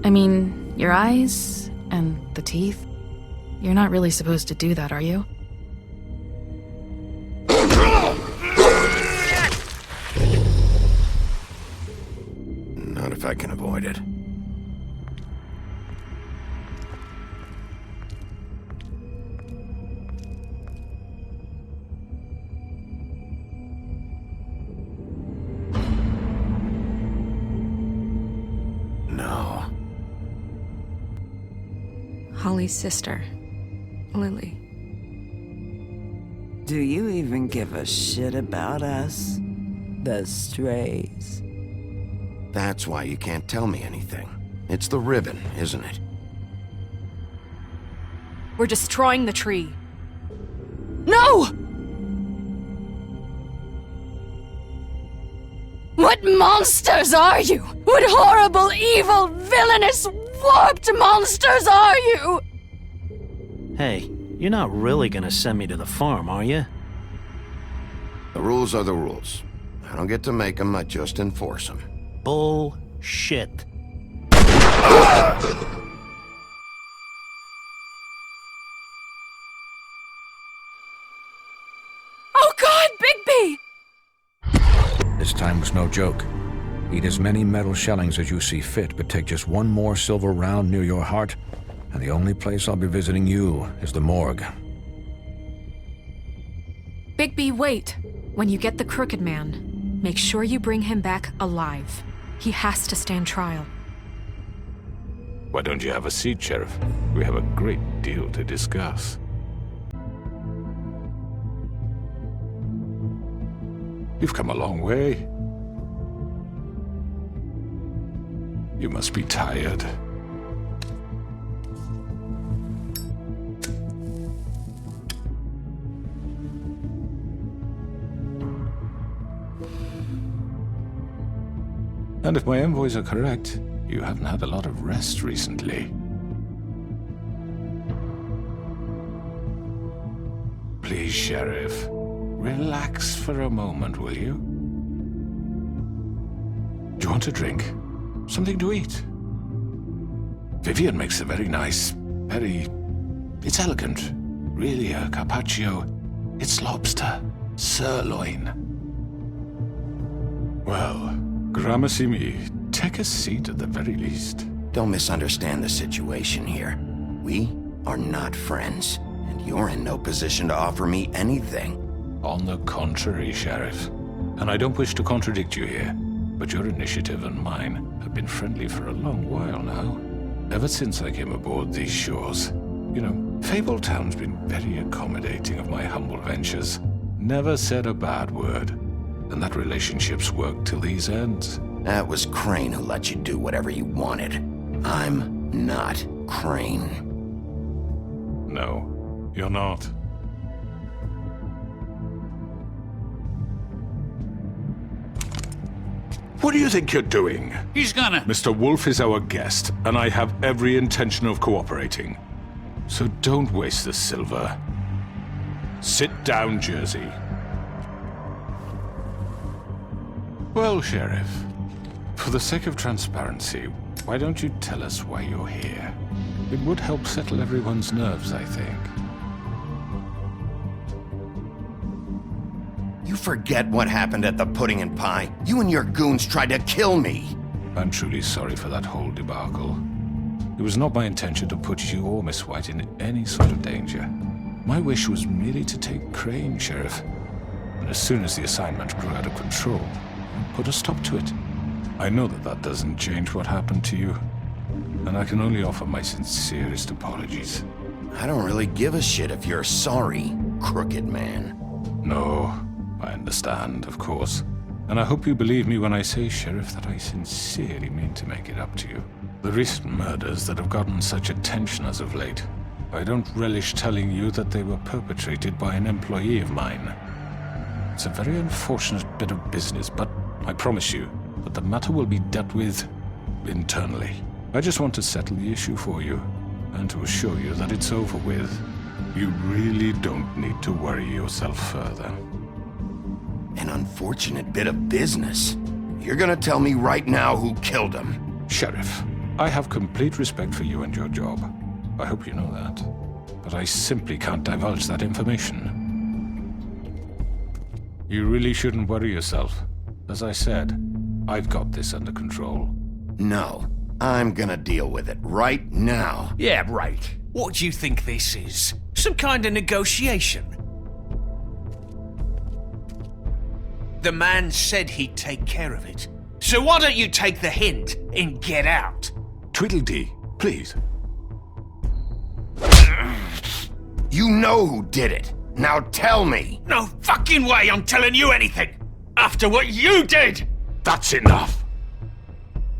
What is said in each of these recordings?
I mean, your eyes and the teeth. You're not really supposed to do that, are you? Not if I can avoid it. No. Holly's sister, Lily. Do you even give a shit about us? The strays. That's why you can't tell me anything. It's the ribbon, isn't it? We're destroying the tree. No! What monsters are you? What horrible, evil, villainous, warped monsters are you? Hey, you're not really gonna send me to the farm, are you? The rules are the rules. I don't get to make them, I just enforce them. Bullshit. Oh God, Bigby! This time was no joke. Eat as many metal shellings as you see fit, but take just one more silver round near your heart, and the only place I'll be visiting you is the morgue. Bigby, wait. When you get the Crooked Man, make sure you bring him back alive. He has to stand trial. Why don't you have a seat, Sheriff? We have a great deal to discuss. You've come a long way. You must be tired. And if my envoys are correct, you haven't had a lot of rest recently. Please, Sheriff, relax for a moment, will you? Do you want a drink? Something to eat? Vivian makes a very nice, it's elegant. Really a carpaccio. It's lobster, sirloin. Well, gramercy me. Take a seat at the very least. Don't misunderstand the situation here. We are not friends, and you're in no position to offer me anything. On the contrary, Sheriff. And I don't wish to contradict you here, but your initiative and mine have been friendly for a long while now. Ever since I came aboard these shores. You know, Fabletown's been very accommodating of my humble ventures. Never said a bad word. And that relationship's worked till these ends. That was Crane who let you do whatever you wanted. I'm not Crane. No, you're not. What do you think you're doing? He's gonna... Mr. Wolf is our guest, and I have every intention of cooperating. So don't waste the silver. Sit down, Jersey. Well, Sheriff, for the sake of transparency, why don't you tell us why you're here? It would help settle everyone's nerves, I think. You forget what happened at the Pudding and Pie. You and your goons tried to kill me. I'm truly sorry for that whole debacle. It was not my intention to put you or Miss White in any sort of danger. My wish was merely to take Crane, Sheriff. And as soon as the assignment grew out of control, I put a stop to it. I know that that doesn't change what happened to you, and I can only offer my sincerest apologies. I don't really give a shit if you're sorry, Crooked Man. No, I understand, of course. And I hope you believe me when I say, Sheriff, that I sincerely mean to make it up to you. The recent murders that have gotten such attention as of late, I don't relish telling you that they were perpetrated by an employee of mine. It's a very unfortunate bit of business, but I promise you that the matter will be dealt with internally. I just want to settle the issue for you, and to assure you that it's over with. You really don't need to worry yourself further. An unfortunate bit of business. You're gonna tell me right now who killed him. Sheriff, I have complete respect for you and your job. I hope you know that. But I simply can't divulge that information. You really shouldn't worry yourself. As I said, I've got this under control. No, I'm gonna deal with it right now. Yeah, right. What do you think this is? Some kind of negotiation? The man said he'd take care of it. So why don't you take the hint and get out? Tweedledee, please. You know who did it. Now tell me. No fucking way I'm telling you anything! After what you did! That's enough!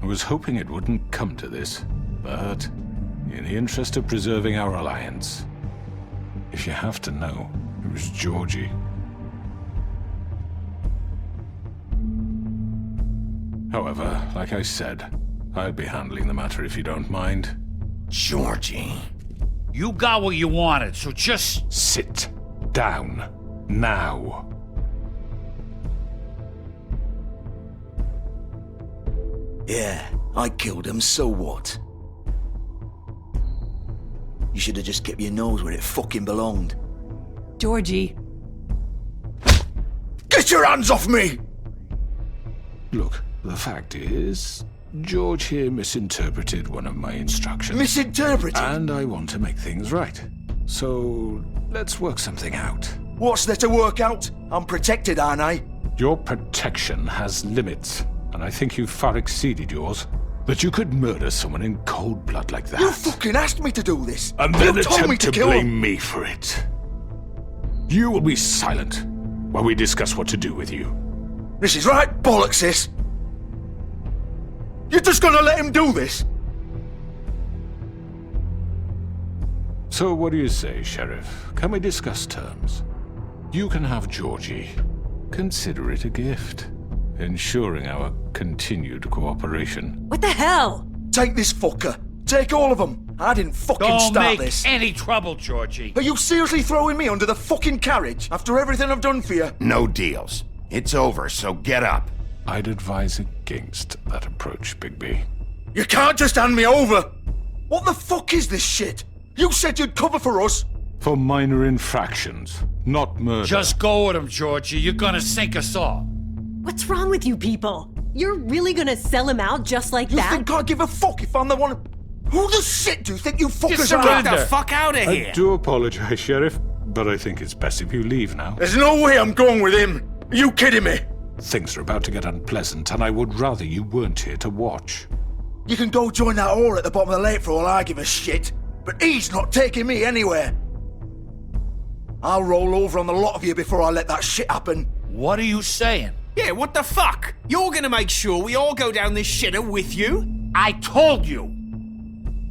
I was hoping it wouldn't come to this, but in the interest of preserving our alliance, if you have to know, it was Georgie. However, like I said, I'll be handling the matter if you don't mind. Georgie. You got what you wanted, so just... Sit down. Now. Yeah, I killed him, so what? You should have just kept your nose where it fucking belonged. Georgie. Get your hands off me! Look, the fact is, George here misinterpreted one of my instructions. Misinterpreted? And I want to make things right. So, let's work something out. What's there to work out? I'm protected, aren't I? Your protection has limits, and I think you've far exceeded yours. That you could murder someone in cold blood like that. You fucking asked me to do this! And then you told me attempt to kill blame him. me for it. You will be silent while we discuss what to do with you. This is right bollocks, sis. You're just gonna let him do this? So what do you say, Sheriff? Can we discuss terms? You can have Georgie. Consider it a gift, ensuring our continued cooperation. What the hell? Take this fucker. Take all of them. I didn't fucking Don't start make this. any trouble, Georgie. Are you seriously throwing me under the fucking carriage after everything I've done for you? No deals. It's over, so get up. I'd advise against that approach, Bigby. You can't just hand me over! What the fuck is this shit? You said you'd cover for us! For minor infractions, not murder. Just go with him, Georgie. You're gonna sink us all. What's wrong with you people? You're really gonna sell him out just like You that? think I give a fuck if I'm the one... Who the shit do you think you fuckers are? Get the fuck out of I here! do apologize, Sheriff, but I think it's best if you leave now. There's no way I'm going with him! Are you kidding me? Things are about to get unpleasant, and I would rather you weren't here to watch. You can go join that whore at the bottom of the lake for all I give a shit. But he's not taking me anywhere. I'll roll over on the lot of you before I let that shit happen. What are you saying? Yeah, what the fuck? You're gonna make sure we all go down this shitter with you? I told you!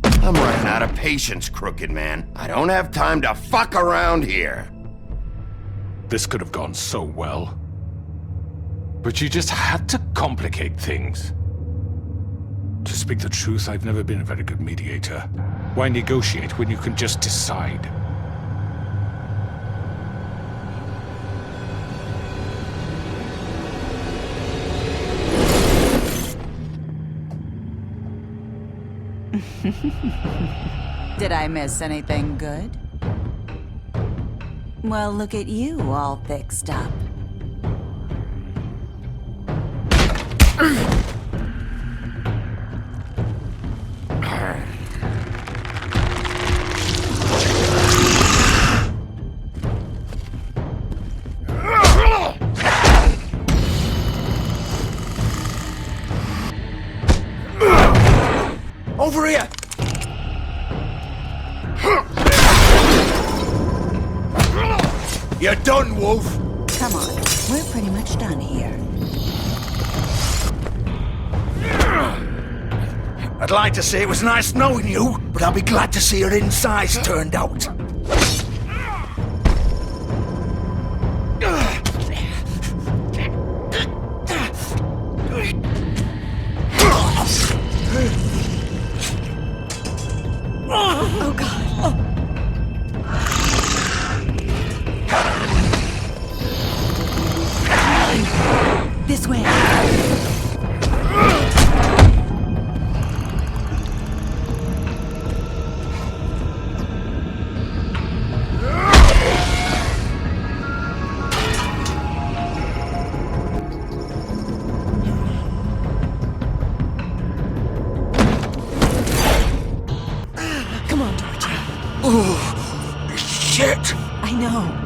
I'm running out of patience, Crooked Man. I don't have time to fuck around here. This could have gone so well. But you just had to complicate things. To speak the truth, I've never been a very good mediator. Why negotiate when you can just decide? Did I miss anything good? Well, look at you, all fixed up. Over here! You're done, Wolf! Come on, we're pretty much done here. I'd like to say it was nice knowing you, but I'll be glad to see your insides turned out. Oh, God. This way. Oh, shit! I know.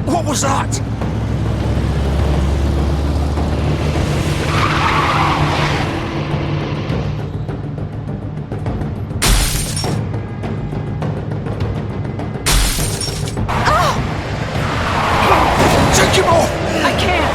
What was that? Take him off! I can't!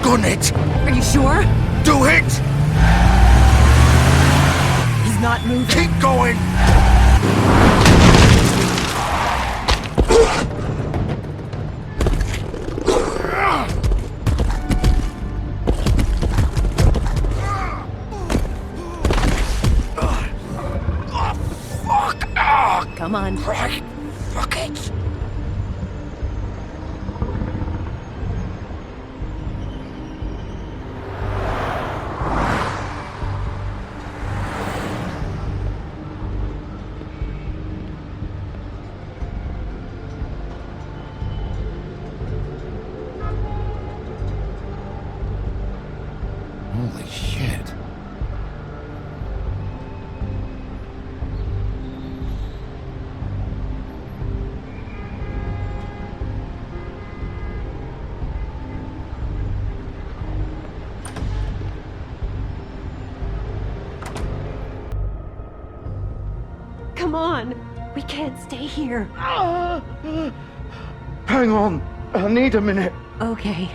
Gun it! Are you sure? Do it! He's not moving. Keep going! Come on. Right. Fuck it. Holy shit. Come on. We can't stay here. Hang on. I need a minute. Okay.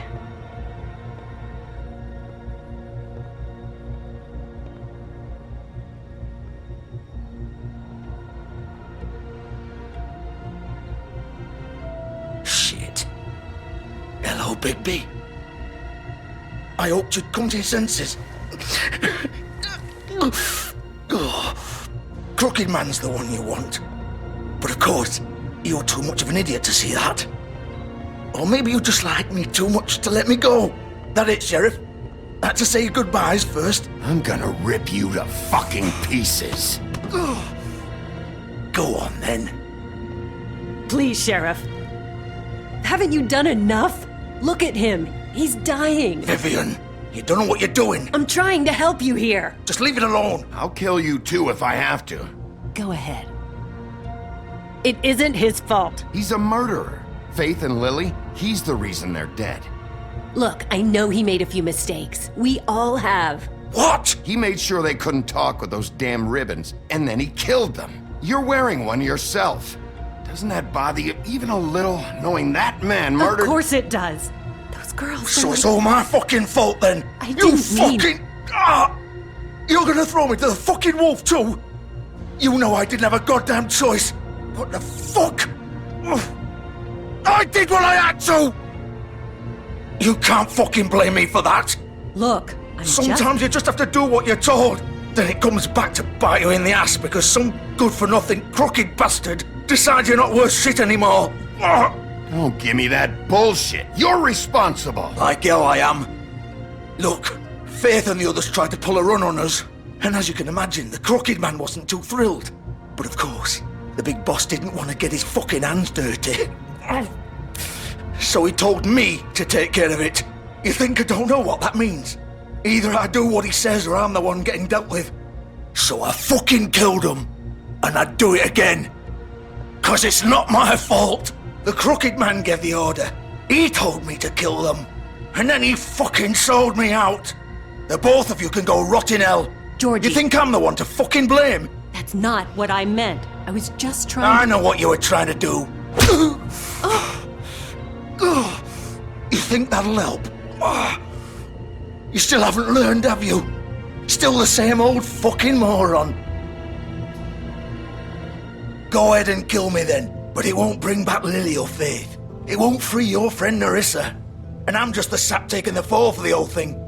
Shit. Hello, Bigby. I hoped you'd come to your senses. Crooked Man's the one you want. But of course, you're too much of an idiot to see that. Or maybe you just like me too much to let me go. That it, Sheriff? Had to say your goodbyes first. I'm gonna rip you to fucking pieces. Go on, then. Please, Sheriff. Haven't you done enough? Look at him. He's dying. Vivian, you don't know what you're doing. I'm trying to help you here. Just leave it alone. I'll kill you too if I have to. Go ahead. It isn't his fault. He's a murderer. Faith and Lily, he's the reason they're dead. Look, I know he made a few mistakes. We all have. What? He made sure they couldn't talk with those damn ribbons, and then he killed them. You're wearing one yourself. Doesn't that bother you even a little, knowing that man murdered— Of course it does. Those girls— So it's all my fucking fault then? I didn't mean— You're gonna throw me to the fucking wolf too? You know I didn't have a goddamn choice. What the fuck? I did what I had to! You can't fucking blame me for that. Look, Sometimes you just have to do what you're told. Then it comes back to bite you in the ass because some good-for-nothing crooked bastard decides you're not worth shit anymore. Don't give me that bullshit. You're responsible. Like hell I am. Look, Faith and the others tried to pull a run on us. And as you can imagine, the crooked man wasn't too thrilled. But of course, the big boss didn't want to get his fucking hands dirty. So he told me to take care of it. You think I don't know what that means? Either I do what he says or I'm the one getting dealt with. So I fucking killed him. And I'd do it again. 'Cause it's not my fault. The crooked man gave the order. He told me to kill them. And then he fucking sold me out. The both of you can go rot in hell. Georgie. You think I'm the one to fucking blame? That's not what I meant. I was just trying I know what you were trying to do. You think that'll help? You still haven't learned, have you? Still the same old fucking moron. Go ahead and kill me then, but it won't bring back Lily or Faith. It won't free your friend Nerissa. And I'm just the sap taking the fall for the whole thing.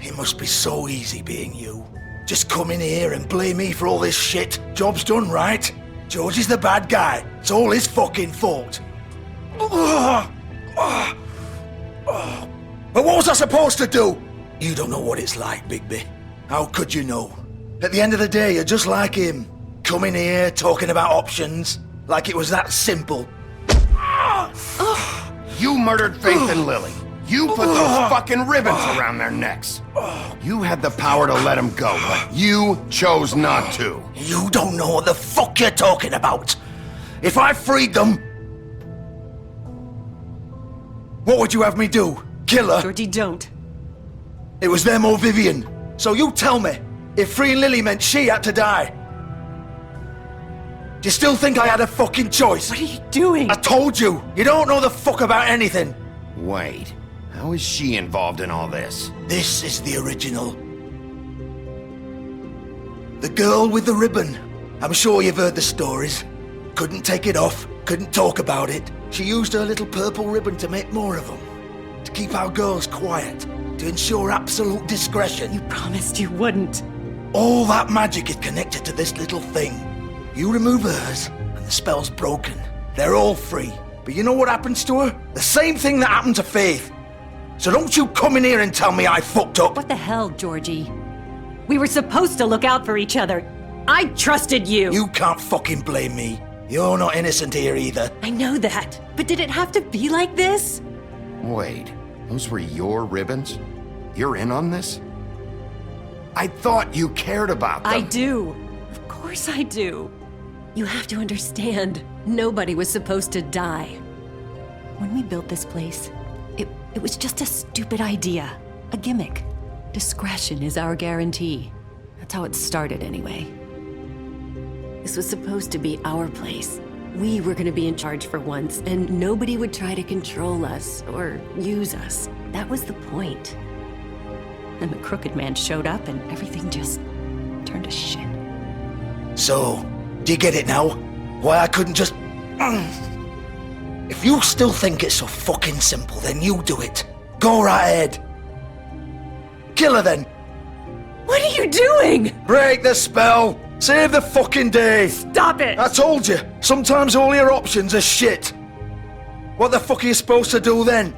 It must be so easy being you. Just come in here and blame me for all this shit. Job's done, right? George is the bad guy. It's all his fucking fault. But what was I supposed to do? You don't know what it's like, Bigby. How could you know? At the end of the day, you're just like him. Coming here, talking about options, like it was that simple. You murdered Faith and Lily. You put those fucking ribbons around their necks. You had the power to let them go, but you chose not to. You don't know what the fuck you're talking about. If I freed them... What would you have me do? Kill her? Georgie, don't. It was them or Vivian. So you tell me, if freeing Lily meant she had to die. Do you still think I had a fucking choice? What are you doing? I told you, you don't know the fuck about anything. Wait, how is she involved in all this? This is the original. The girl with the ribbon. I'm sure you've heard the stories. Couldn't take it off, couldn't talk about it. She used her little purple ribbon to make more of them. To keep our girls quiet. To ensure absolute discretion. You promised you wouldn't. All that magic is connected to this little thing. You remove hers, and the spell's broken. They're all free. But you know what happens to her? The same thing that happened to Faith. So don't you come in here and tell me I fucked up. What the hell, Georgie? We were supposed to look out for each other. I trusted you. You can't fucking blame me. You're not innocent here either. I know that. But did it have to be like this? Wait, those were your ribbons? You're in on this? I thought you cared about them. I do. Of course I do. You have to understand, nobody was supposed to die. When we built this place, it was just a stupid idea. A gimmick. Discretion is our guarantee. That's how it started anyway. This was supposed to be our place. We were gonna be in charge for once, and nobody would try to control us or use us. That was the point. Then the crooked man showed up and everything just turned to shit. So, do you get it now? Why I couldn't just... If you still think it's so fucking simple, then you do it. Go right ahead. Kill her then. What are you doing? Break the spell. Save the fucking day. Stop it. I told you, sometimes all your options are shit. What the fuck are you supposed to do then?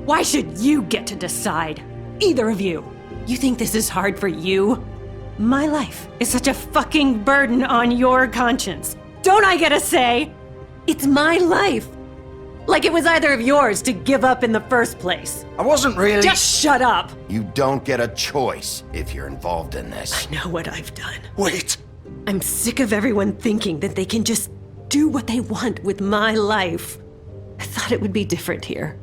Why should you get to decide? Either of you. You think this is hard for you? My life is such a fucking burden on your conscience. Don't I get a say? It's my life. Like it was either of yours to give up in the first place. I wasn't really... Just shut up. You don't get a choice if you're involved in this. I know what I've done. Wait. I'm sick of everyone thinking that they can just do what they want with my life. I thought it would be different here.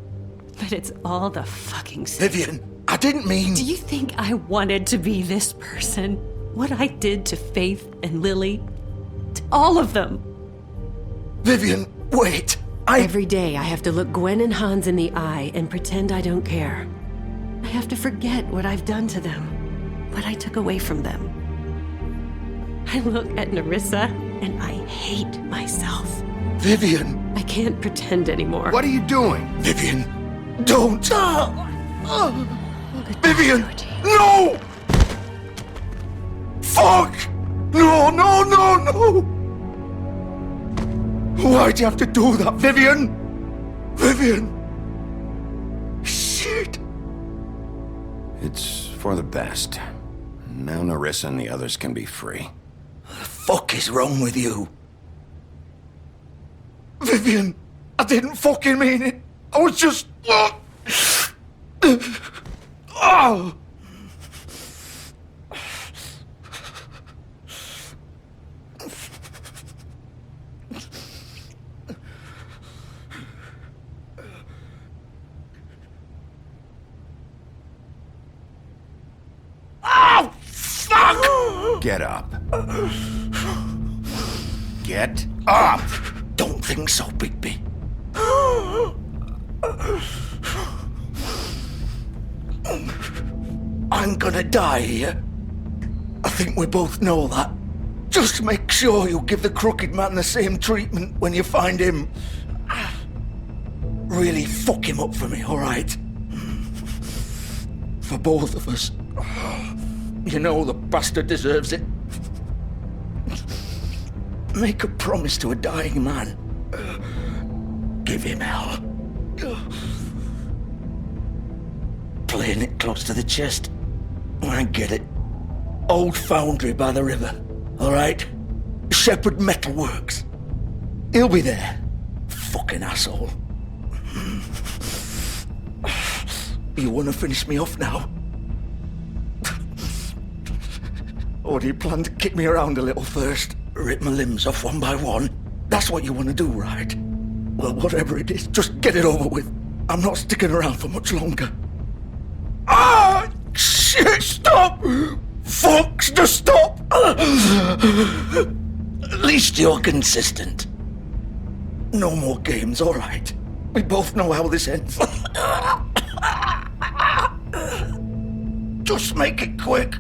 But it's all the fucking same. Vivian, I didn't mean... Do you think I wanted to be this person? What I did to Faith and Lily? To all of them. Vivian, wait. Every day I have to look Gwen and Hans in the eye and pretend I don't care. I have to forget what I've done to them. what I took away from them. I look at Nerissa and I hate myself. Vivian! I can't pretend anymore. What are you doing? Vivian, don't! Vivian, no! Fuck! No, no, no, no! Why'd you have to do that, Vivian? Vivian! Shit! It's for the best. Now Nerissa and the others can be free. What the fuck is wrong with you? Vivian, I didn't fucking mean it. I was just... Oh! Oh, fuck! Get up. Get up! Don't think so, Bigby. I'm gonna die here. I think we both know that. Just make sure you give the Crooked Man the same treatment when you find him. Really fuck him up for me, alright? For both of us. You know the bastard deserves it. Make a promise to a dying man. Give him hell. Playing it close to the chest. I get it. Old foundry by the river, alright? Shepherd Metalworks. He'll be there. Fucking asshole. You wanna finish me off now? Or do you plan to kick me around a little first? Rip my limbs off one by one? That's what you want to do, right? Well, whatever it is, just get it over with. I'm not sticking around for much longer. Ah! Shit, stop! Fuck, just stop! At least you're consistent. No more games, alright? We both know how this ends. Just make it quick.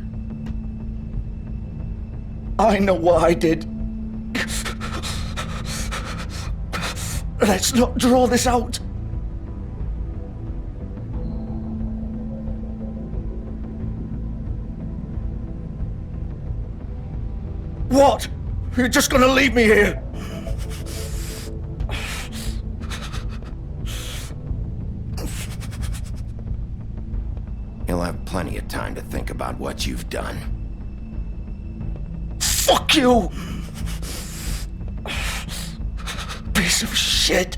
I know what I did. Let's not draw this out. What? You're just gonna leave me here? You'll have plenty of time to think about what you've done. Fuck you! Piece of shit.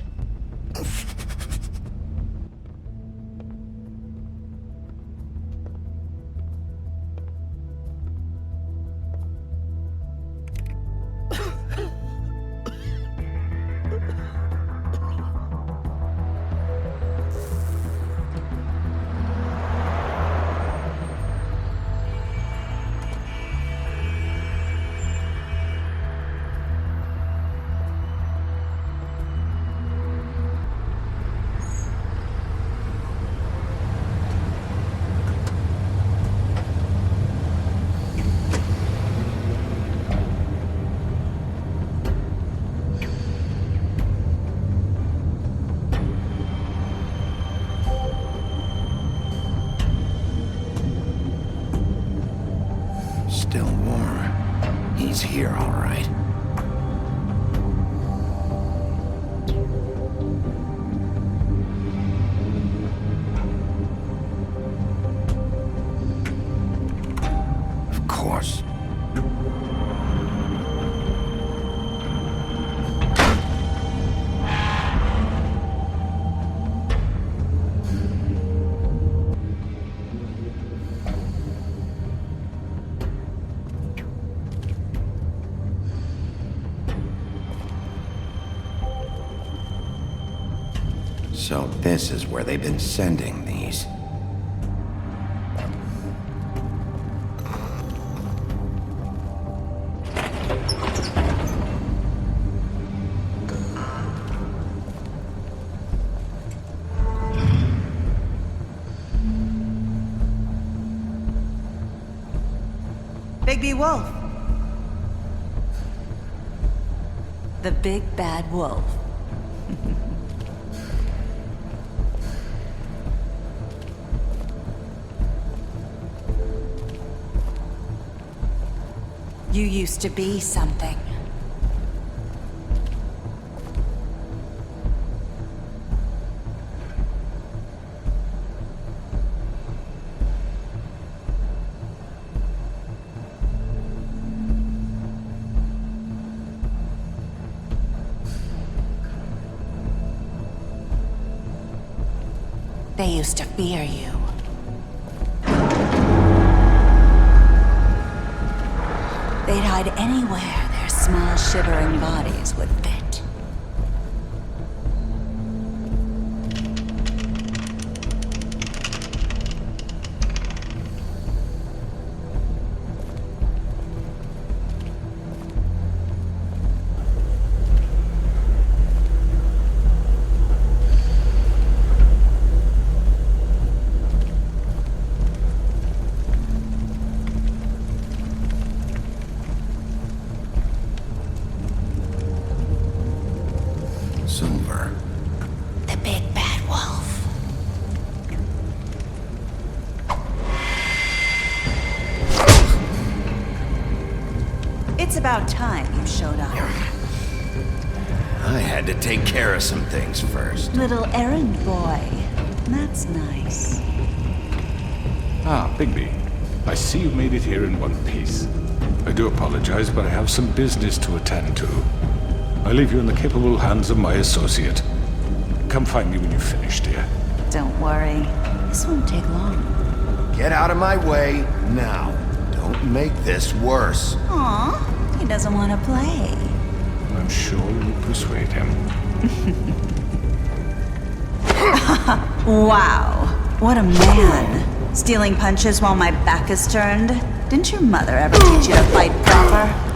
Still warm. He's here, all right. Of course. So this is where they've been sending these. Bigby Wolf. The big bad wolf. You used to be something. They used to fear you. They'd hide anywhere their small, shivering bodies would fit. The big bad wolf. It's about time you showed up. I had to take care of some things first. Little errand boy. That's nice. Ah, Bigby. I see you made it here in one piece. I do apologize, but I have some business to attend to. I leave you in the capable hands of my associate. Come find me when you've finished, dear. Don't worry. This won't take long. Get out of my way now. Don't make this worse. Aw, he doesn't want to play. I'm sure you'll persuade him. Wow, what a man. Stealing punches while my back is turned? Didn't your mother ever teach you to fight proper?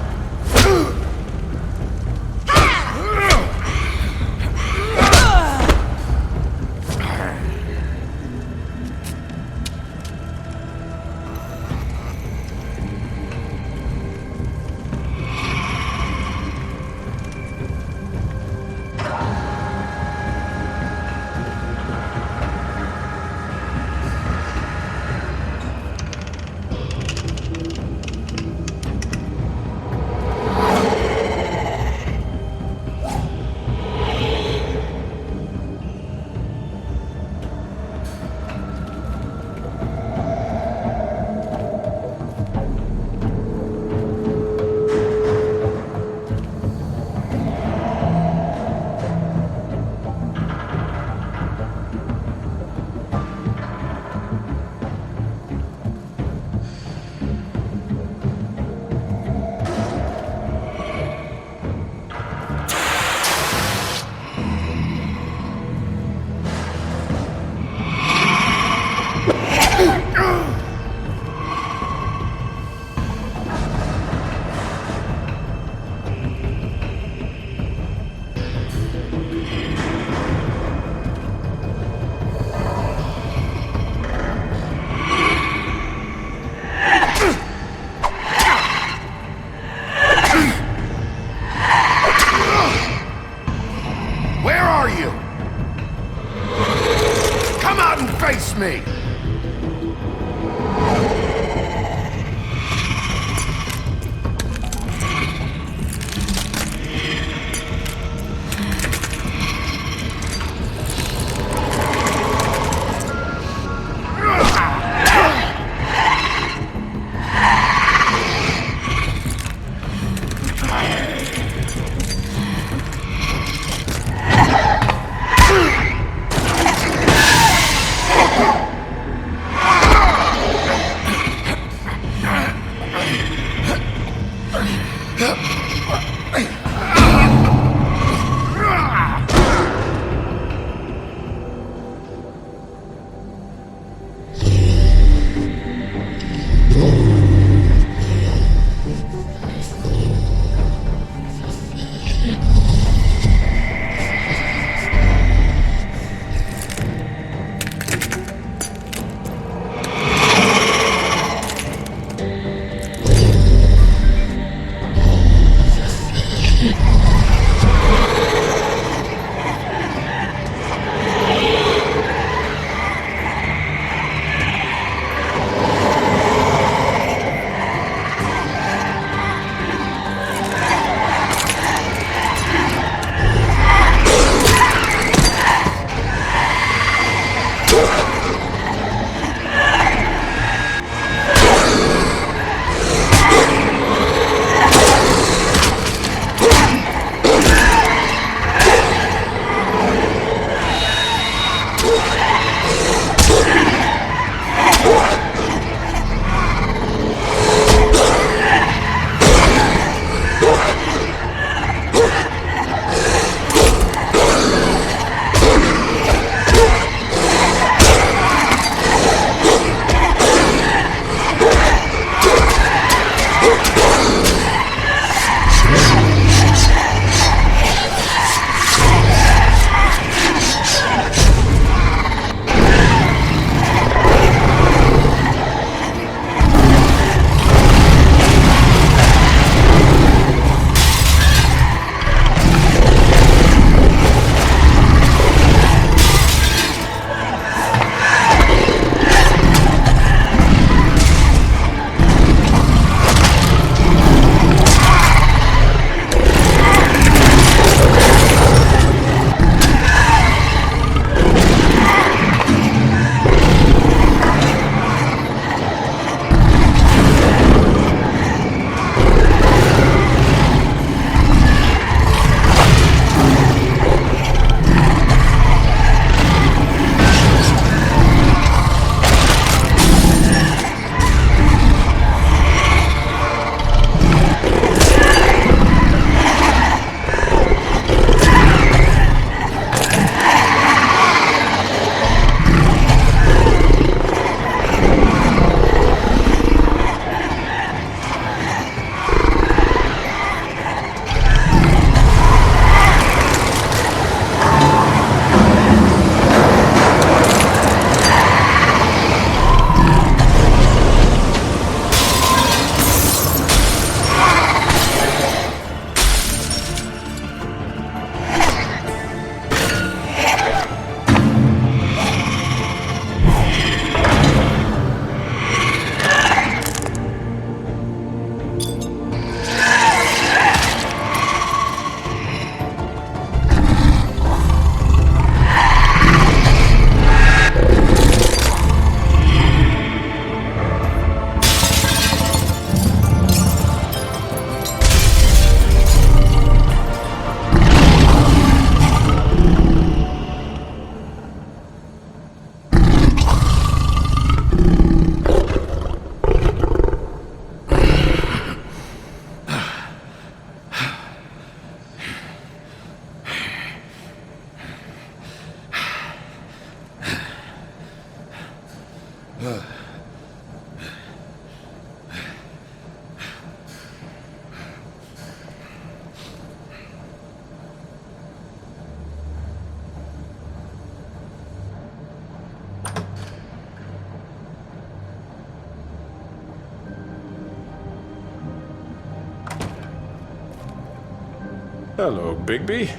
Hello, Bigby.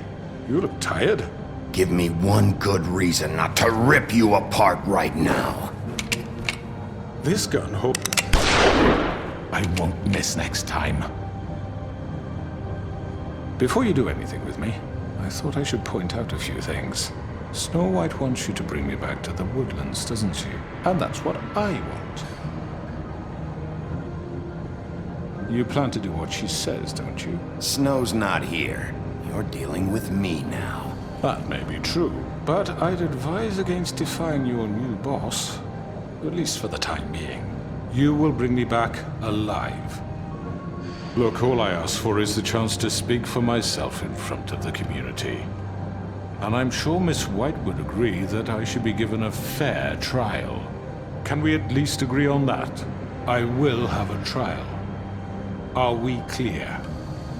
You look tired. Give me one good reason not to rip you apart right now. This gun I won't miss next time. Before you do anything with me, I thought I should point out a few things. Snow White wants you to bring me back to the woodlands, doesn't she? And that's what I want. You plan to do what she says, don't you? Snow's not here. You're dealing with me now. That may be true, but I'd advise against defying your new boss, at least for the time being. You will bring me back alive. Look, all I ask for is the chance to speak for myself in front of the community. And I'm sure Miss White would agree that I should be given a fair trial. Can we at least agree on that? I will have a trial. Are we clear?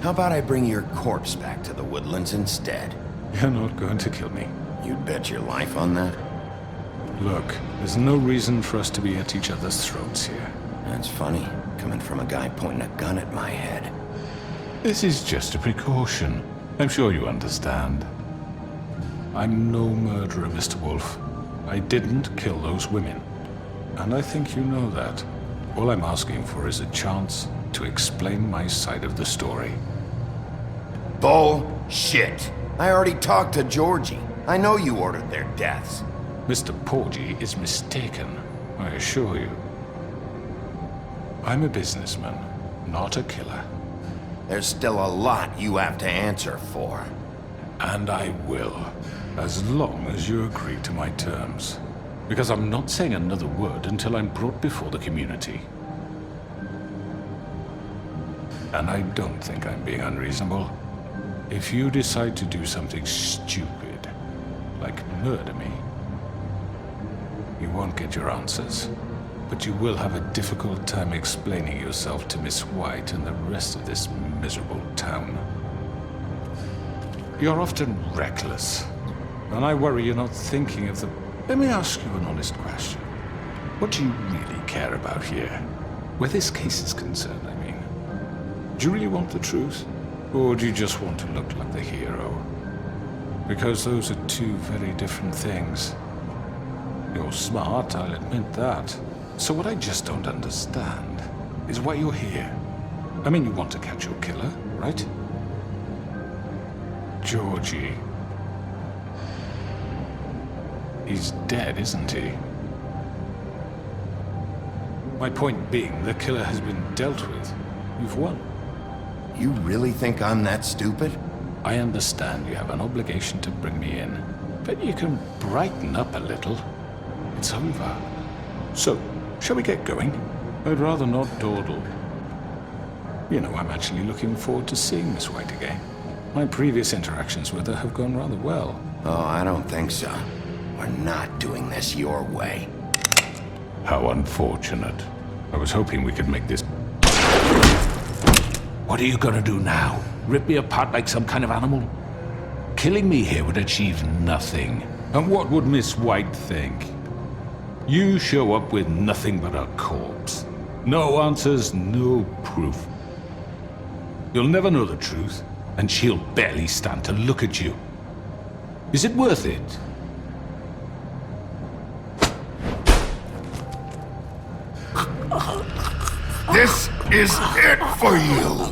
How about I bring your corpse back to the woodlands instead? You're not going to kill me. You'd bet your life on that? Look, there's no reason for us to be at each other's throats here. That's funny, coming from a guy pointing a gun at my head. This is just a precaution. I'm sure you understand. I'm no murderer, Mr. Wolf. I didn't kill those women. And I think you know that. All I'm asking for is a chance to explain my side of the story. Bullshit! I already talked to Georgie. I know you ordered their deaths. Mr. Porgy is mistaken, I assure you. I'm a businessman, not a killer. There's still a lot you have to answer for. And I will, as long as you agree to my terms. Because I'm not saying another word until I'm brought before the community. And I don't think I'm being unreasonable. If you decide to do something stupid, like murder me, you won't get your answers. But you will have a difficult time explaining yourself to Miss White and the rest of this miserable town. You're often reckless, and I worry you're not thinking of the... Let me ask you an honest question. What do you really care about here? Where this case is concerned, I mean. Do you really want the truth? Or do you just want to look like the hero? Because those are two very different things. You're smart, I'll admit that. So what I just don't understand is why you're here. I mean, you want to catch your killer, right? Georgie. He's dead, isn't he? My point being, the killer has been dealt with. You've won. You really think I'm that stupid? I understand you have an obligation to bring me in, but you can brighten up a little. It's over. So, shall we get going? I'd rather not dawdle. You know, I'm actually looking forward to seeing Miss White again. My previous interactions with her have gone rather well. Oh, I don't think so. We're not doing this your way. How unfortunate. I was hoping we could make this... What are you gonna do now? Rip me apart like some kind of animal? Killing me here would achieve nothing. And what would Miss White think? You show up with nothing but a corpse. No answers, no proof. You'll never know the truth, and she'll barely stand to look at you. Is it worth it? This is it for you!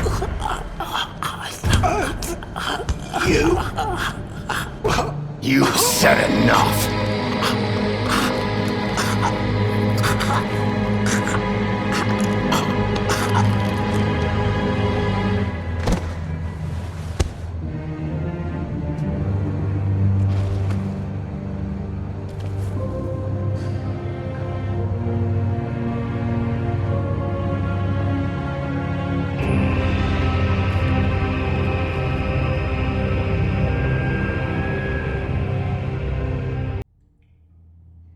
You said enough!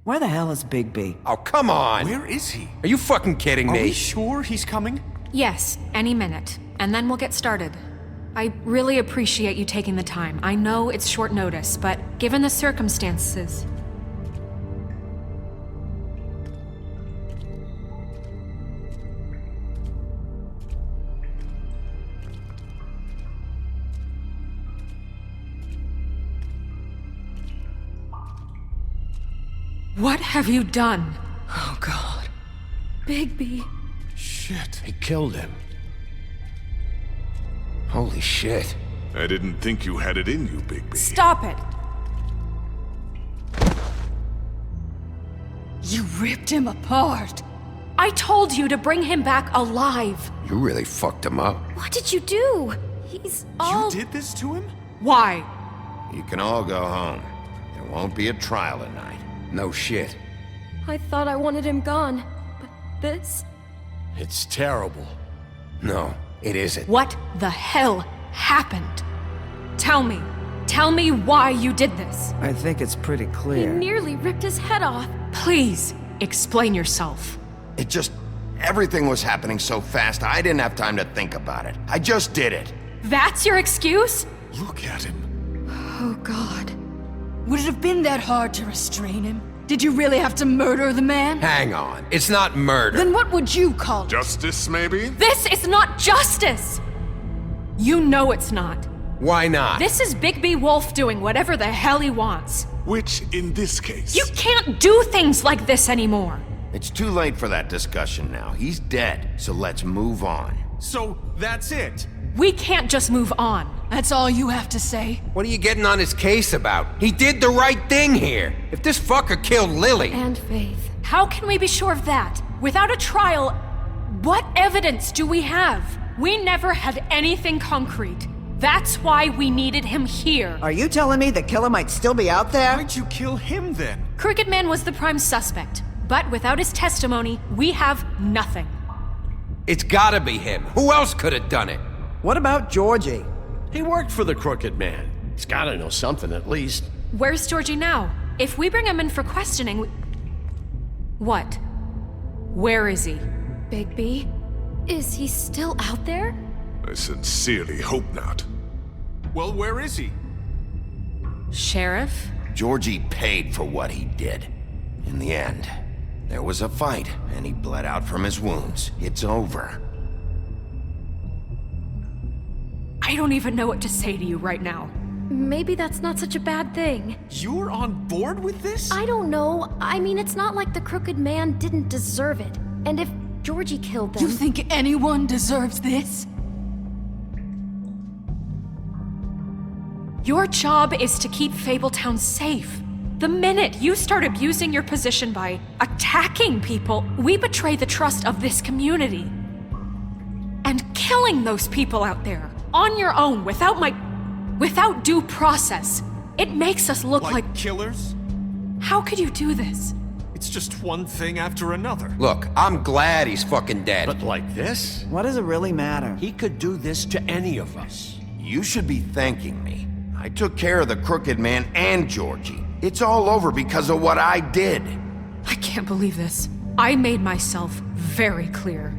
Where the hell is Bigby? Oh, come on! Where is he? Are you fucking kidding me? Are we sure he's coming? Yes, any minute. And then we'll get started. I really appreciate you taking the time. I know it's short notice, but given the circumstances... What have you done? Oh, God. Bigby. Shit. He killed him. Holy shit. I didn't think you had it in you, Bigby. Stop it! You ripped him apart. I told you to bring him back alive. You really fucked him up. What did you do? He's all... You did this to him? Why? You can all go home. There won't be a trial tonight. No shit. I thought I wanted him gone, but this... It's terrible. No, it isn't. What the hell happened? Tell me. Tell me why you did this. I think it's pretty He clear. nearly ripped his head off. Please, explain yourself. It just... everything was happening so fast, I didn't have time to think about it. I just did it. That's your excuse? Look at him. Oh, God. Would it have been that hard to restrain him? Did you really have to murder the man? Hang on. It's not murder. Then what would you call it? Justice, maybe? This is not justice! You know it's not. Why not? This is Bigby Wolf doing whatever the hell he wants. Which, in this case... You can't do things like this anymore! It's too late for that discussion now. He's dead, so let's move on. So, that's it? We can't just move on. That's all you have to say? What are you getting on his case about? He did the right thing here. If this fucker killed Lily... And Faith. How can we be sure of that? Without a trial, what evidence do we have? We never had anything concrete. That's why we needed him here. Are you telling me the killer might still be out there? Why'd you kill him then? Crooked Man was the prime suspect, but without his testimony, we have nothing. It's gotta be him. Who else could have done it? What about Georgie? He worked for the Crooked Man. He's gotta know something at least. Where's Georgie now? If we bring him in for questioning, What? Where is he? Bigby? Is he still out there? I sincerely hope not. Well, where is he? Sheriff? Georgie paid for what he did. In the end, there was a fight, and he bled out from his wounds. It's over. I don't even know what to say to you right now. Maybe that's not such a bad thing. You're on board with this? I don't know. I mean, it's not like the Crooked Man didn't deserve it. And if Georgie killed them... You think anyone deserves this? Your job is to keep Fabletown safe. The minute you start abusing your position by attacking people, we betray the trust of this community. And killing those people out there, on your own, without due process, it makes us look like killers? How could you do this? It's just one thing after another. Look, I'm glad he's fucking dead. But like this? What does it really matter? He could do this to any of us. You should be thanking me. I took care of the Crooked Man and Georgie. It's all over because of what I did. I can't believe this. I made myself very clear.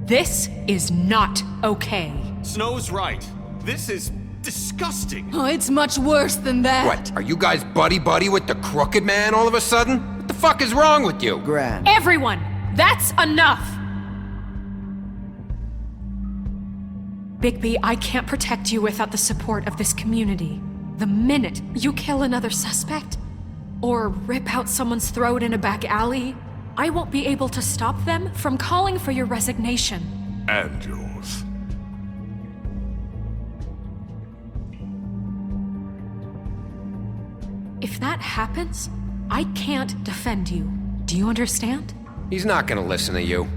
This is not okay. Snow's right. This is disgusting. Oh, it's much worse than that. What, are you guys buddy-buddy with the Crooked Man all of a sudden? What the fuck is wrong with you? Gran. Everyone, that's enough! Bigby, I can't protect you without the support of this community. The minute you kill another suspect, or rip out someone's throat in a back alley, I won't be able to stop them from calling for your resignation. And yours. If that happens, I can't defend you. Do you understand? He's not gonna listen to you.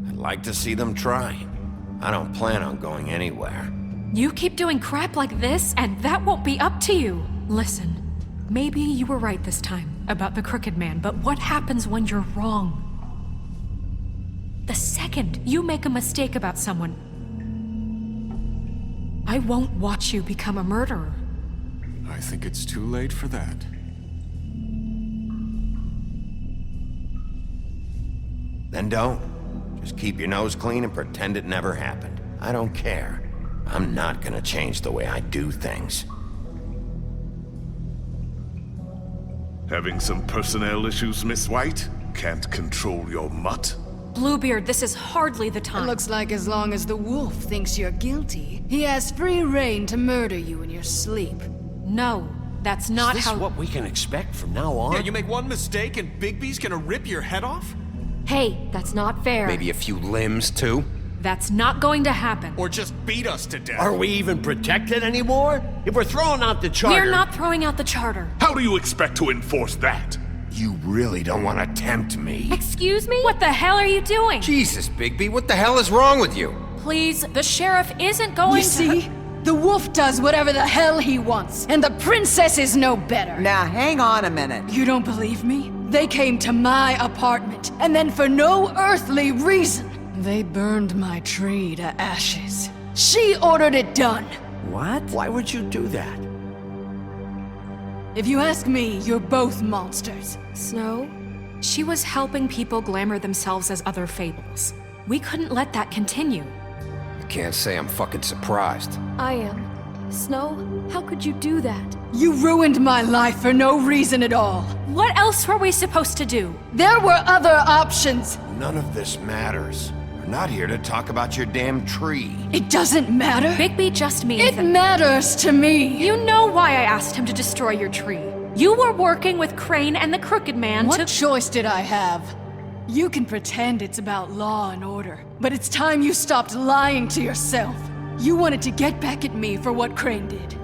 I'd like to see them try. I don't plan on going anywhere. You keep doing crap like this, and that won't be up to you. Listen, maybe you were right this time about the Crooked Man, but what happens when you're wrong? The second you make a mistake about someone, I won't watch you become a murderer. I think it's too late for that. Then don't. Just keep your nose clean and pretend it never happened. I don't care. I'm not gonna change the way I do things. Having some personnel issues, Miss White? Can't control your mutt? Bluebeard, this is hardly the time. It looks like as long as the wolf thinks you're guilty, he has free reign to murder you in your sleep. No, That's not Is this what we can expect from now on? Yeah, you make one mistake and Bigby's gonna rip your head off? Hey, that's not fair. Maybe a few limbs, too? That's not going to happen. Or just beat us to death. Are we even protected anymore? If we're throwing out the charter... We're not throwing out the charter. How do you expect to enforce that? You really don't want to tempt me. Excuse me? What the hell are you doing? Jesus, Bigby, what the hell is wrong with you? Please, the sheriff isn't going You see? The wolf does whatever the hell he wants, and the princess is no better. Now, hang on a minute. You don't believe me? They came to my apartment, and then for no earthly reason, they burned my tree to ashes. She ordered it done. What? Why would you do that? If you ask me, you're both monsters. Snow? She was helping people glamour themselves as other fables. We couldn't let that continue. I can't say I'm fucking surprised. I am. Snow, how could you do that? You ruined my life for no reason at all. What else were we supposed to do? There were other options. None of this matters. We're not here to talk about your damn tree. It doesn't matter. Bigby just means It matters to me. You know why I asked him to destroy your tree. You were working with Crane and the Crooked Man What choice did I have? You can pretend it's about law and order, but it's time you stopped lying to yourself. You wanted to get back at me for what Crane did.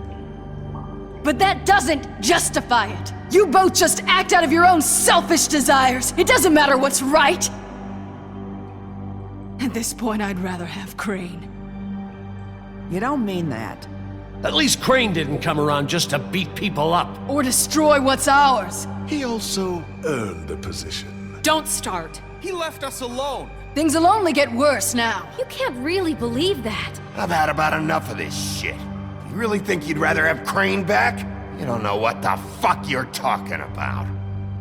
But that doesn't justify it. You both just act out of your own selfish desires. It doesn't matter what's right. At this point, I'd rather have Crane. You don't mean that. At least Crane didn't come around just to beat people up. Or destroy what's ours. He also earned the position. Don't start. He left us alone. Things will only get worse now. You can't really believe that. I've had about enough of this shit. You really think you'd rather have Crane back? You don't know what the fuck you're talking about.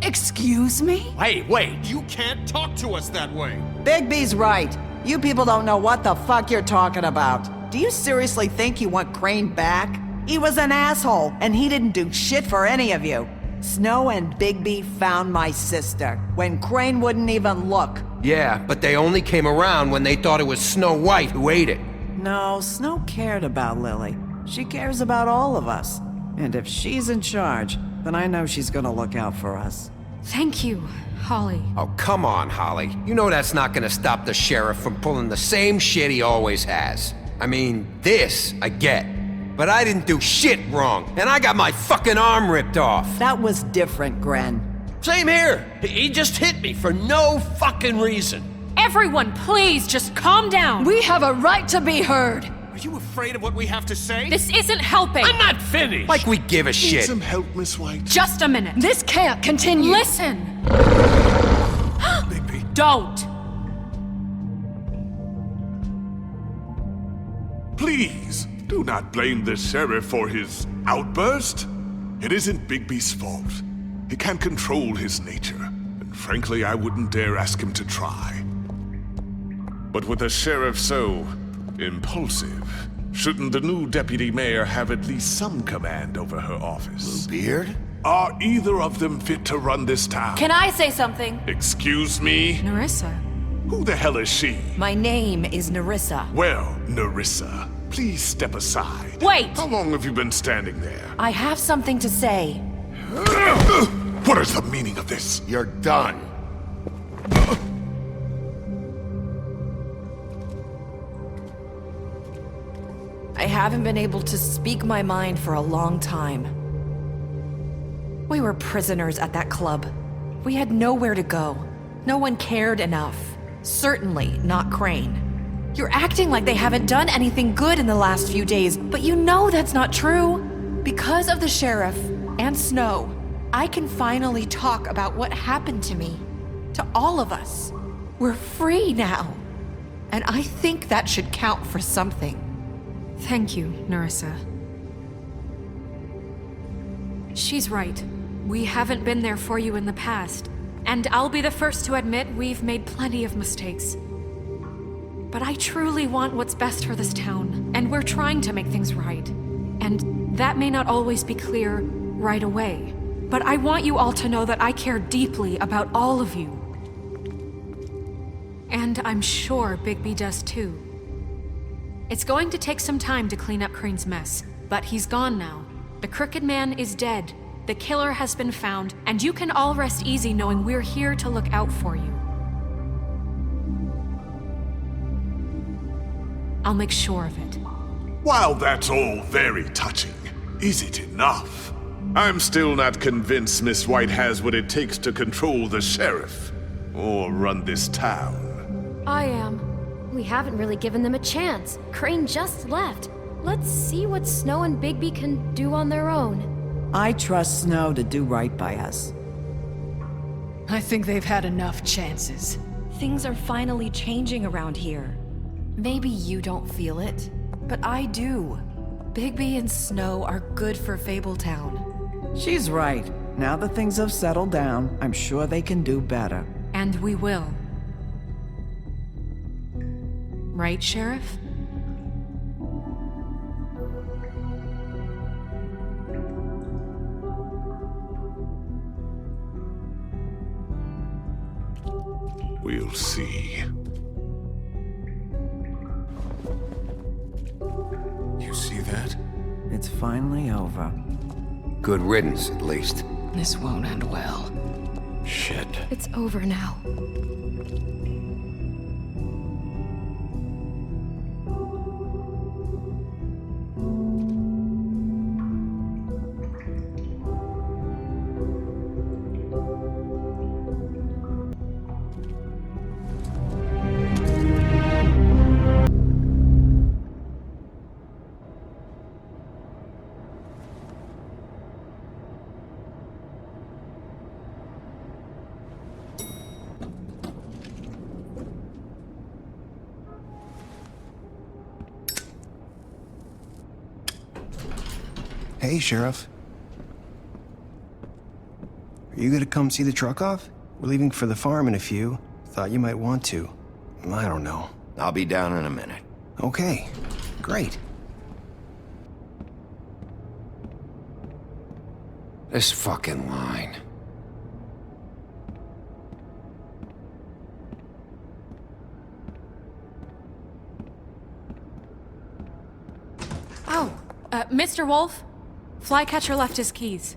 Excuse me? Hey, wait. You can't talk to us that way. Bigby's right. You people don't know what the fuck you're talking about. Do you seriously think you want Crane back? He was an asshole, and he didn't do shit for any of you. Snow and Bigby found my sister, when Crane wouldn't even look. Yeah, but they only came around when they thought it was Snow White who ate it. No, Snow cared about Lily. She cares about all of us. And if she's in charge, then I know she's gonna look out for us. Thank you, Holly. Oh, come on, Holly. You know that's not gonna stop the sheriff from pulling the same shit he always has. I mean, this, I get. But I didn't do shit wrong, and I got my fucking arm ripped off. That was different, Gren. Same here. He just hit me for no fucking reason. Everyone, please, just calm down. We have a right to be heard. Are you afraid of what we have to say? This isn't helping. I'm not finished. Like we give a Need shit. some help, Miss White? Just a minute. This can't continue. Listen. Bigby. Don't. Please, do not blame the sheriff for his outburst. It isn't Bigby's fault. He can't control his nature, and frankly, I wouldn't dare ask him to try. But with a sheriff so impulsive, shouldn't the new deputy mayor have at least some command over her office? Beard? Are either of them fit to run this town? Can I say something? Excuse me? Nerissa. Who the hell is she? My name is Nerissa. Well, Nerissa, please step aside. Wait! How long have you been standing there? I have something to say. What is the meaning of this? You're done. I haven't been able to speak my mind for a long time. We were prisoners at that club. We had nowhere to go. No one cared enough. Certainly not Crane. You're acting like they haven't done anything good in the last few days, but you know that's not true. Because of the sheriff and Snow, I can finally talk about what happened to me. To all of us. We're free now. And I think that should count for something. Thank you, Nerissa. She's right. We haven't been there for you in the past. And I'll be the first to admit we've made plenty of mistakes. But I truly want what's best for this town, and we're trying to make things right. And that may not always be clear right away. But I want you all to know that I care deeply about all of you. And I'm sure Bigby does too. It's going to take some time to clean up Crane's mess, but he's gone now. The Crooked Man is dead. The killer has been found, and you can all rest easy knowing we're here to look out for you. I'll make sure of it. While that's all very touching, is it enough? I'm still not convinced Miss White has what it takes to control the sheriff, or run this town. I am. We haven't really given them a chance. Crane just left. Let's see what Snow and Bigby can do on their own. I trust Snow to do right by us. I think they've had enough chances. Things are finally changing around here. Maybe you don't feel it, but I do. Bigby and Snow are good for Fabletown. She's right. Now that things have settled down, I'm sure they can do better. And we will. Right, Sheriff? We'll see. You see that? It's finally over. Good riddance, at least. This won't end well. Shit. It's over now. Hey, Sheriff. Are you gonna come see the truck off? We're leaving for the farm in a few. Thought you might want to. I don't know. I'll be down in a minute. Okay, great. This fucking line. Oh, Mr. Wolf? Flycatcher left his keys.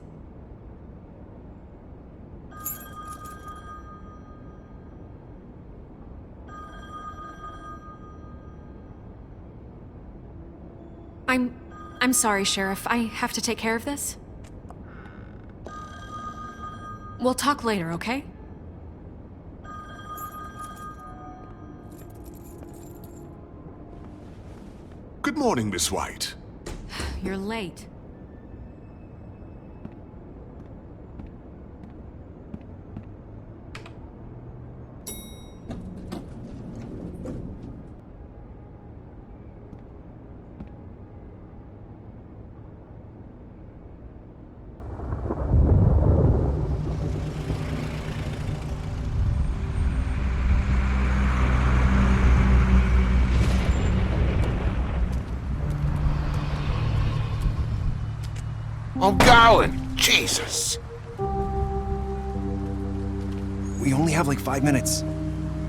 I'm sorry, Sheriff. I have to take care of this. We'll talk later, okay? Good morning, Miss White. You're late. I'm going! Jesus! We only have like 5 minutes.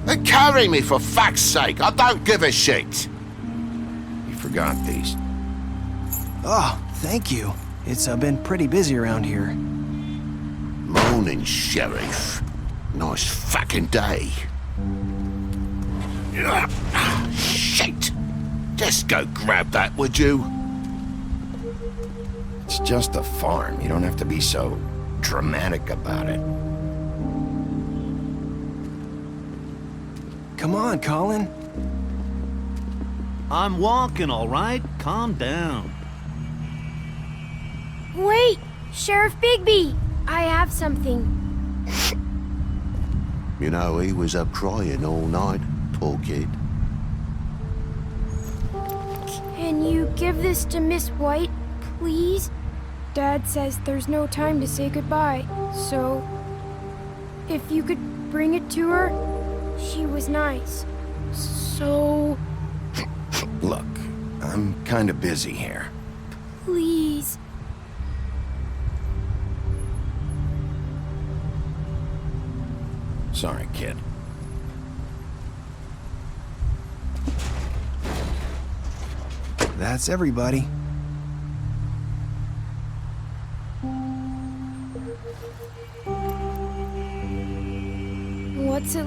Then carry me for fuck's sake! I don't give a shit! You forgot these. Oh, thank you. It's been pretty busy around here. Morning, Sheriff. Nice fucking day. Shit! Just go grab that, would you? It's just a farm. You don't have to be so dramatic about it. Come on, Colin. I'm walking, all right? Calm down. Wait! Sheriff Bigby! I have something. You know, he was up crying all night, poor kid. Can you give this to Miss White, please? Dad says there's no time to say goodbye, so if you could bring it to her, she was nice. So... Look, I'm kinda busy here. Please. Sorry, kid. That's everybody.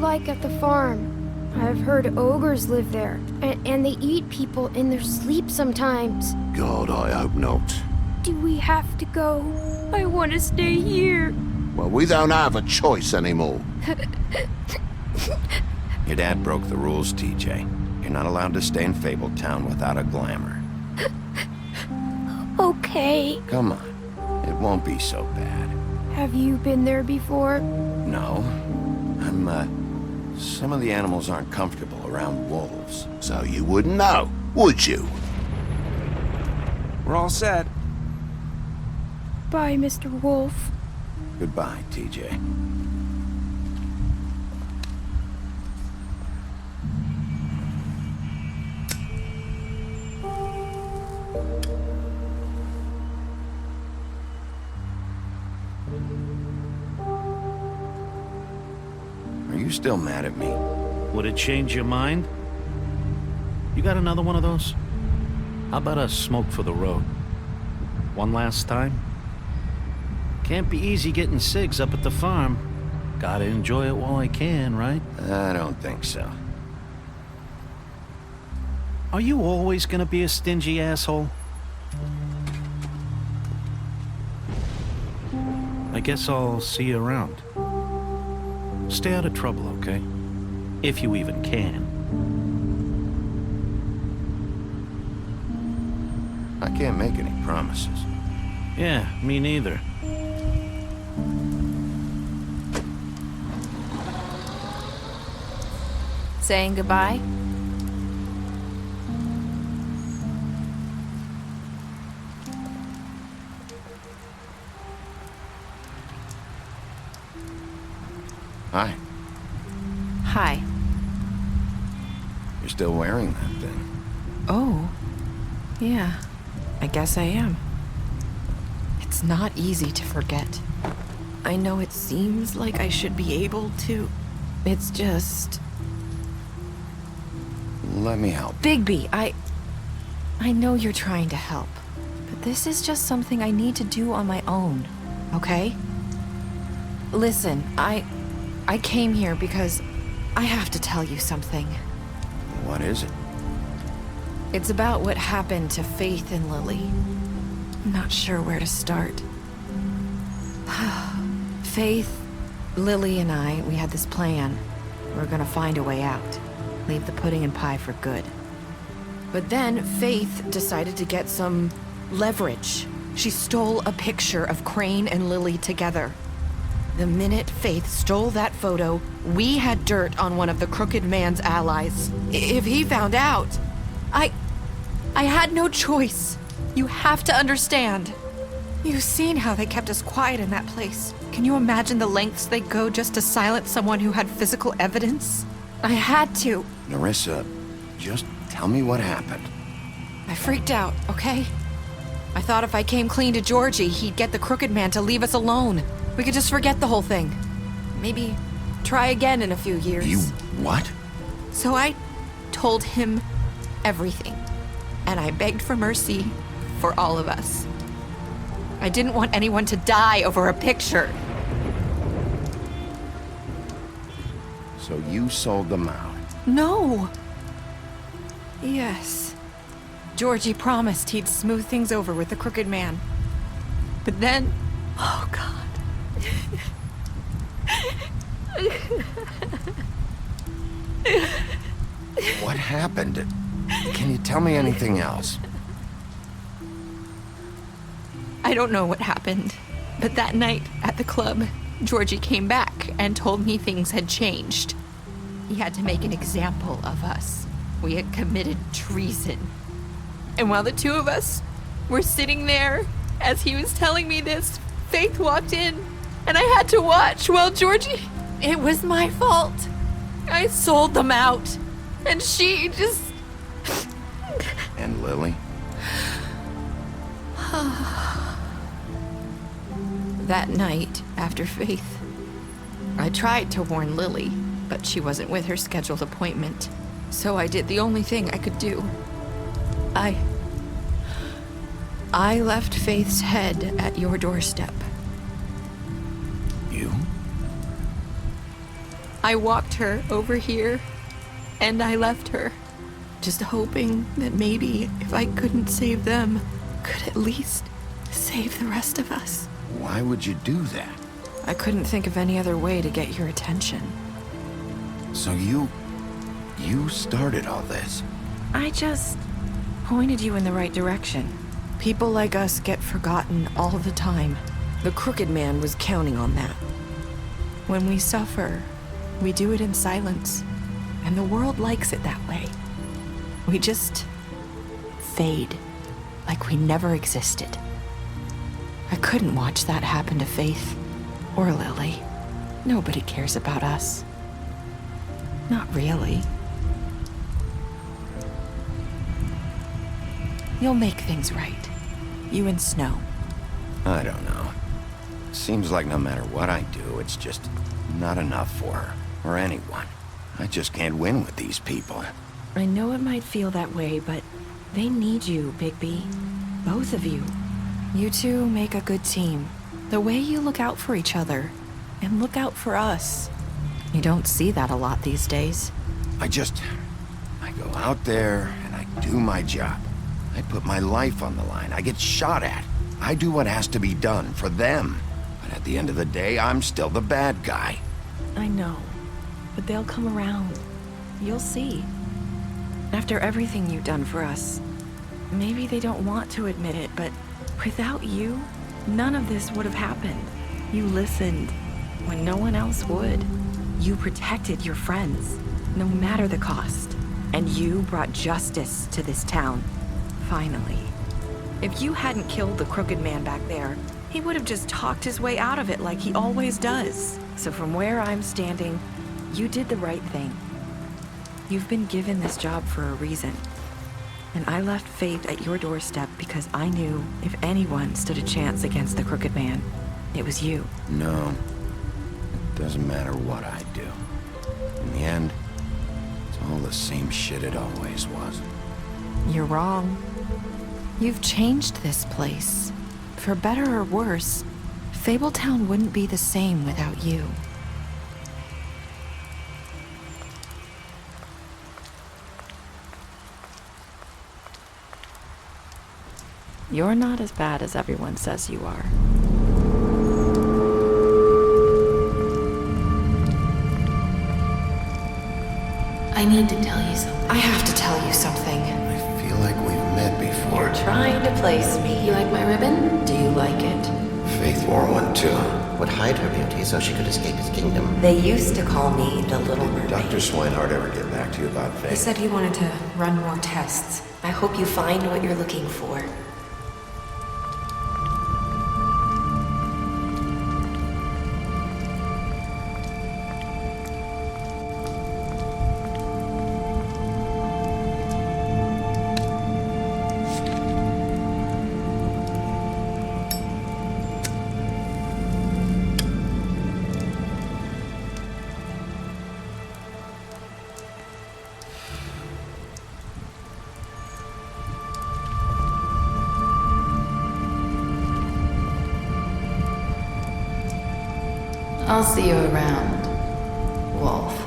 like at the farm? I've heard ogres live there, and they eat people in their sleep sometimes. God, I hope not. Do we have to go? I want to stay here. Well, we don't have a choice anymore. Your dad broke the rules, TJ. You're not allowed to stay in Fabletown without a glamour. Okay. Come on. It won't be so bad. Have you been there before? No. Some of the animals aren't comfortable around wolves. So you wouldn't know, would you? We're all set. Bye, Mr. Wolf. Goodbye, TJ. Are you still mad at me? Would it change your mind? You got another one of those? How about a smoke for the road? One last time? Can't be easy getting cigs up at the farm. Gotta enjoy it while I can, right? I don't think so. Are you always gonna be a stingy asshole? I guess I'll see you around. Stay out of trouble, okay? If you even can. I can't make any promises. Yeah, me neither. Saying goodbye? Hi. Hi. You're still wearing that thing. Oh. Yeah. I guess I am. It's not easy to forget. I know it seems like I should be able to. It's just... Let me help. Bigby, I know you're trying to help, but this is just something I need to do on my own, okay? Listen, I came here because I have to tell you something. What is it? It's about what happened to Faith and Lily. I'm not sure where to start. Faith, Lily, and I, we had this plan. We were gonna find a way out. Leave the pudding and pie for good. But then Faith decided to get some leverage. She stole a picture of Crane and Lily together. The minute Faith stole that photo, we had dirt on one of the Crooked Man's allies. If he found out, I had no choice. You have to understand. You've seen how they kept us quiet in that place. Can you imagine the lengths they'd go just to silence someone who had physical evidence? I had to. Nerissa, just tell me what happened. I freaked out, okay? I thought if I came clean to Georgie, he'd get the Crooked Man to leave us alone. We could just forget the whole thing. Maybe try again in a few years. You what? So I told him everything. And I begged for mercy for all of us. I didn't want anyone to die over a picture. So you sold them out? No. Yes. Georgie promised he'd smooth things over with the Crooked Man. But then... Oh, God. What happened? Can you tell me anything else? I don't know what happened, but that night at the club, Georgie came back and told me things had changed. He had to make an example of us. We had committed treason. And while the two of us were sitting there, as he was telling me this, Faith walked in, and I had to watch while Georgie... It was my fault. I sold them out, and she just... And Lily? That night, after Faith, I tried to warn Lily, but she wasn't with her scheduled appointment. So I did the only thing I could do. I left Faith's head at your doorstep. You? I walked her over here, and I left her, just hoping that maybe if I couldn't save them, could at least save the rest of us. Why would you do that? I couldn't think of any other way to get your attention. So you started all this? I just pointed you in the right direction. People like us get forgotten all the time. The Crooked Man was counting on that. When we suffer, we do it in silence, and the world likes it that way. We just fade, like we never existed. I couldn't watch that happen to Faith or Lily. Nobody cares about us. Not really. You'll make things right. You and Snow. I don't know. Seems like no matter what I do, it's just not enough for her, or anyone. I just can't win with these people. I know it might feel that way, but they need you, Bigby. Both of you. You two make a good team. The way you look out for each other, and look out for us. You don't see that a lot these days. I go out there and I do my job. I put my life on the line. I get shot at. I do what has to be done for them. But at the end of the day, I'm still the bad guy. I know, but they'll come around. You'll see. After everything you've done for us, maybe they don't want to admit it, but without you, none of this would have happened. You listened when no one else would. You protected your friends, no matter the cost. And you brought justice to this town, finally. If you hadn't killed the Crooked Man back there, he would have just talked his way out of it like he always does. So from where I'm standing, you did the right thing. You've been given this job for a reason. And I left Faith at your doorstep because I knew if anyone stood a chance against the Crooked Man, it was you. No. It doesn't matter what I do. In the end, it's all the same shit it always was. You're wrong. You've changed this place. For better or worse, Fabletown wouldn't be the same without you. You're not as bad as everyone says you are. I need to tell you something. I have to tell you something. I feel like we've met before. You're trying to place me. You like my ribbon? Do you like it? Faith wore one too. Would hide her beauty so she could escape his kingdom. They used to call me the Little Mermaid. Dr. Swinehart ever get back to you about Faith? He said he wanted to run more tests. I hope you find what you're looking for. I'll see you around, Wolf.